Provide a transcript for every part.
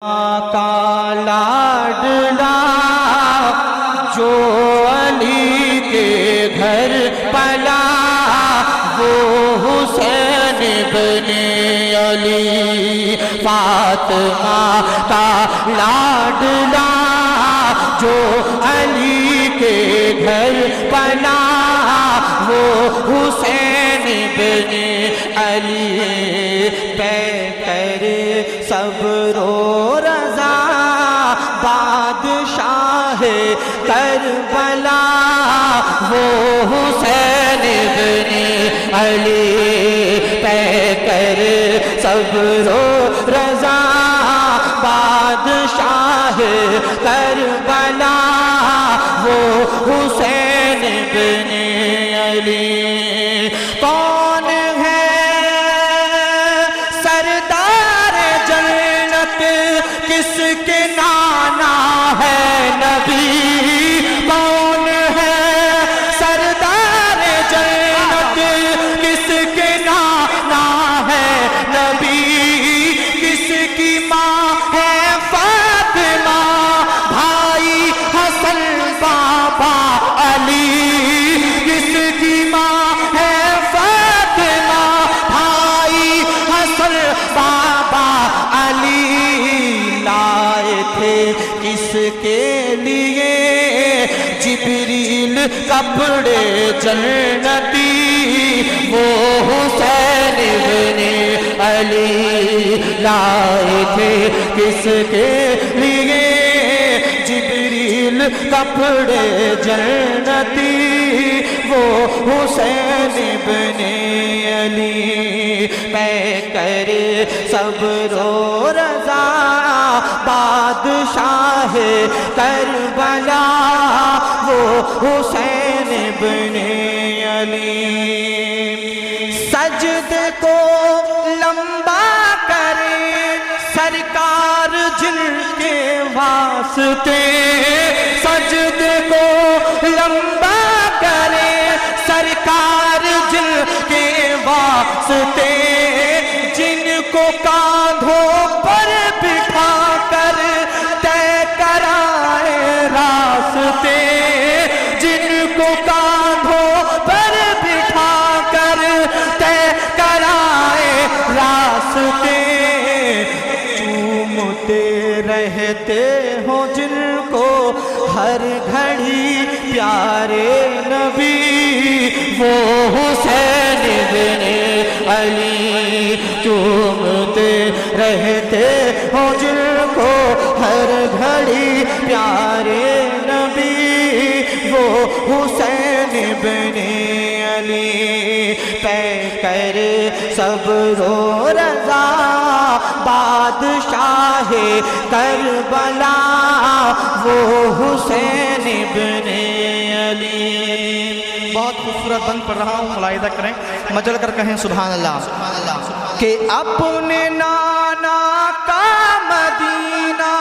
کا لاڈلا جو علی کے گھر پلا وہ حسین بن علی، فاطمہ کا لاڈلا جو علی کے گھر پلا وہ حسین بن علی، پہ کر صبر و رضا بادشاہ کربلا وہ حسین بن علی، پہ کر صبر و رضا بادشاہ کربلا وہ حسین بن علی۔ کون ہے سردار جنت کس کے نانا ہے نبی، کون ہے سردار جنت کس کے نانا ہے نبی، کس کی ماں ہے فاطمہ بھائی حسن بابا علی، کس کی ماں ہے فاطمہ بھائی حسن بابا علی، لائے تھے کس کے لیے جبریل کپڑے جنتی وہ حسین بن علی، لائے تھے کس کے لیے جبریل کپڑے جنتی وہ حسین بن علی، پہ کر صبر و رضا بادشاہ کربلا وہ حسین بن علی، سجدے کو لمبا کرے سرکار جن کے واسطے، سجدے کو لمبا کرے سرکار جن کے واسطے، جن کو کاندھوں پر بٹھا کر طے کرائے راستے، جن کو کاندھوں پر بٹھا کر طے کرائے راستے، چومتے رہتے ہو جن کو ہر گھڑی پیارے نبی وہ حسین بن علی، چومتے رہتے ہو جن کو ہر گھڑی پیارے نبی وہ حسین بن علی، پہ کر صبر و رضا بادشاہ کربلا وہ حسین بن علی۔ بہت خوبصورت بند پڑھ رہا ہوں، ملاحظہ کریں، مجل کر کہیں سبحان اللہ، کہ اپنے نانا کا مدینہ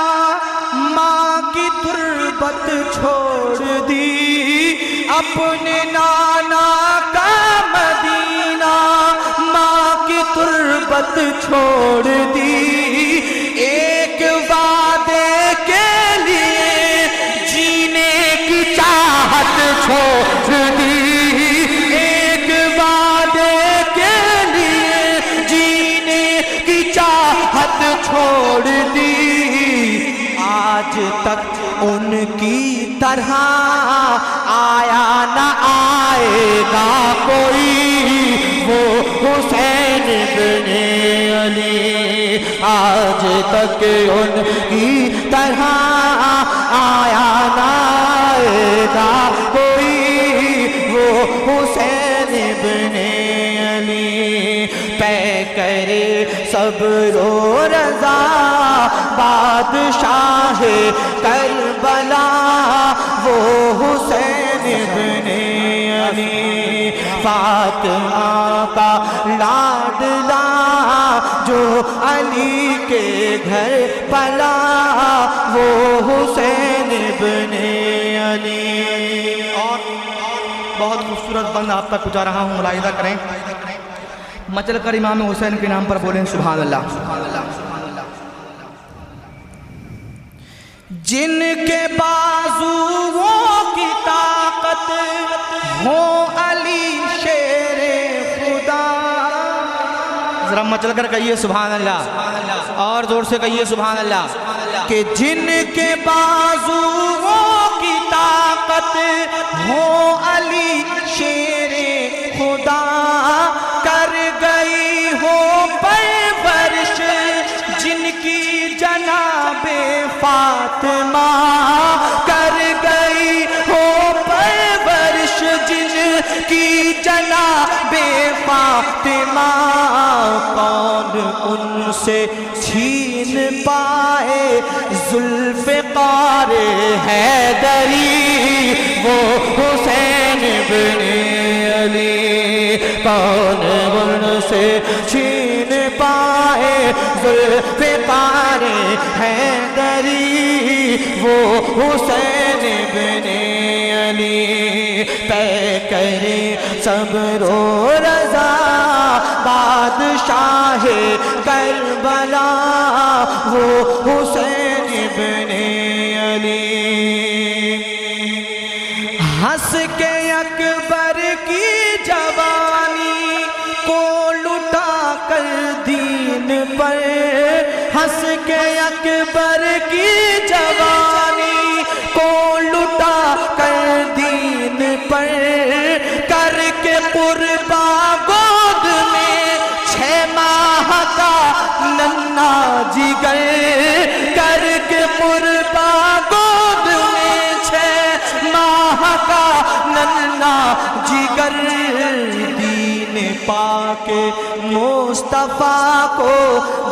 ماں کی تربت چھوڑ دی، اپنے نانا کا مدینہ ماں کی تربت چھوڑ دی، ایک وعدے کے لیے جینے کی چاہت چھوڑ دی، ایک وعدے کے لیے جینے کی چاہت چھوڑ دی، آج تک ان کی طرح آیا نہ آئے گا کوئی وہ حسین بن علی، آج تک ان کی طرح آیا نہ آئے گا کوئی وہ حسین بن علی، پہ کر صبر و رضا بادشاہ کربلا وہ حسین بن علی، فاطمہ کا لاڈلا جو علی کے گھر پلا وہ حسین بن علی۔ اور بہت خوبصورت بند آپ تک پہنچا رہا ہوں، ملاحظہ کریں، مچل کر امام حسین کے نام پر بولیں سبحان اللہ۔ جن کے بازوؤں کی طاقت ہو علی شیر خدا. ذرا مچل کر کہیے سبحان اللہ، اور زور سے کہیے سبحان اللہ. کہ جن کے بازوؤں کی طاقت ہو علی شیر خدا، کر گئی ہو پرورش جن کی جناب فاطمہ، کر گئی ہو پرورش جن کی جناب فاطمہ. کون ان سے چھین پائے ذوالفقار حیدری، وہ حسین بن علی. کون ان سے چھین پائے ذوالفقار حیدری، وہ حسین بن علی. طے کرے صبر و رضا بادشاہ کربلا، وہ حسین بن علی. ہنس کے اکبر کی جوانی کو لٹا کر دین پر، ہنس کے اکبر کی جوانی کو لٹا کر دین پر، کر کے قربا گود میں 6 ماہ کا ننھا جگر، کر کے قربا گود میں 6 ماہ کا ننھا جگر. دین پاک مصطفیٰ کو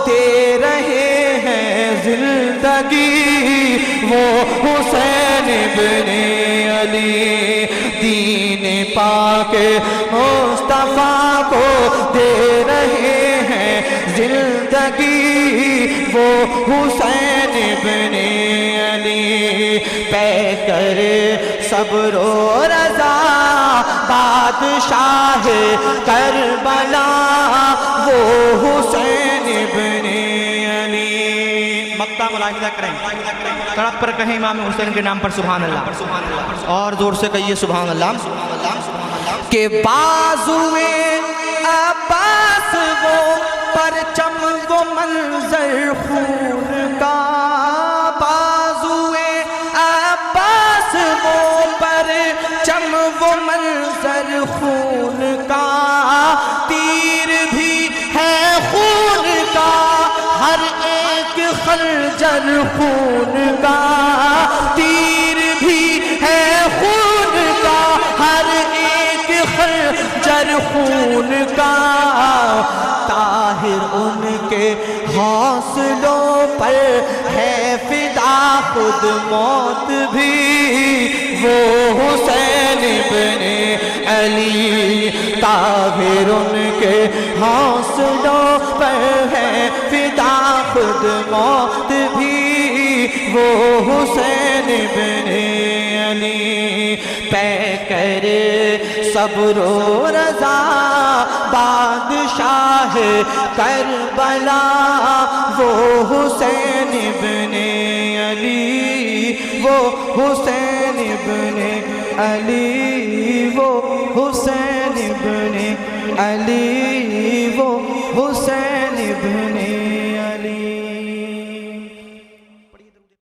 دے رہے ہیں زندگی، وہ حسین بن علی. دین پاک مصطفیٰ کو دے رہے ہیں زندگی، وہ حسین بن علی. طے کرے صبر و رضا بادشاہ کربلا، وہ حسین بن علی. مقطع ملاحظہ کریں، سڑک پر کہیں امام حسین کے نام پر سبحان اللہ، اور زور سے کہیے سبحان اللہ. کہ بازوئے عباس وہ پرچم وہ منظر خون کا، بازوئے عباس وہ پرچم وہ منظر خون کا. تیر بھی ہے خون کا، ہر ایک خنجر خون کا. تیر بھی ہے خون کا، ہر ایک خنجر خون کا. طاہر ان کے حوصلوں پر ہے فدا خود موت بھی، وہ حسین بن علی. طاہر ان کے حوصلوں پر ہے فدا خود موت بھی، وہ حسین بن علی. طے کرے صبر و رضا بادشاہ کربلا، وہ حسین بن علی، وہ حسین بن علی، وہ حسین بن علی، وہ حسین بن